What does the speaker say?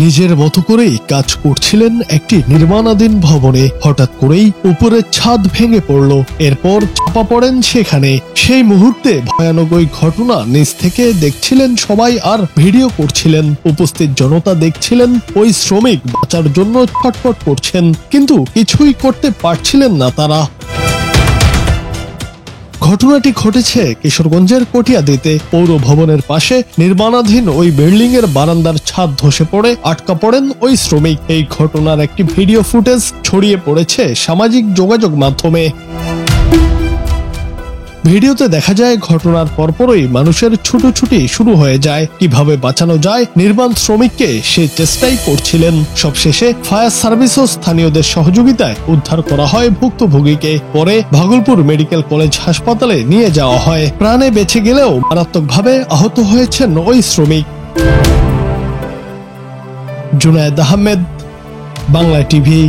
নিজের মতো করেই কাজ করছিলেন একটি নির্মাণাধীন ভবনে। হঠাৎ করেই উপরের ছাদ ভেঙে পড়ল। এরপর চাপা পড়েন সেখানে। সেই মুহূর্তে ভয়ানক ওই ঘটনা নিজ থেকে দেখছিলেন সবাই আর ভিডিও করছিলেন। উপস্থিত জনতা দেখছিলেন ওই শ্রমিক বাঁচার জন্য ছটফট করছেন, কিন্তু কিছুই করতে পারছিলেন না তারা। ঘটনাটি ঘটেছে কিশোরগঞ্জের কটিয়াদীতে। পৌর ভবনের পাশে নির্মাণাধীন ওই বিল্ডিং এর বারান্দার ছাদ ধসে পড়ে আটকা পড়েন ওই শ্রমিক। এই ঘটনার একটি ভিডিও ফুটেজ ছড়িয়ে পড়েছে সামাজিক যোগাযোগ মাধ্যমে। ভিডিওতে দেখা যায় ঘটনার পরপরই মানুষের ছুটোছুটি শুরু হয়ে যায়। কিভাবে বাঁচানো যায় নির্মাণ শ্রমিককে সে চেষ্টাই করছিলেন। সবশেষে ফায়ার সার্ভিস ও স্থানীয়দের সহযোগিতায় উদ্ধার করা হয় ভুক্তভোগীকে। পরে ভাগলপুর মেডিকেল কলেজ হাসপাতালে নিয়ে যাওয়া হয়। প্রাণে বেঁচে গেলেও মারাত্মকভাবে আহত হয়েছেন ওই শ্রমিক। জুনায়েদ আহমেদ, বাংলা টিভি।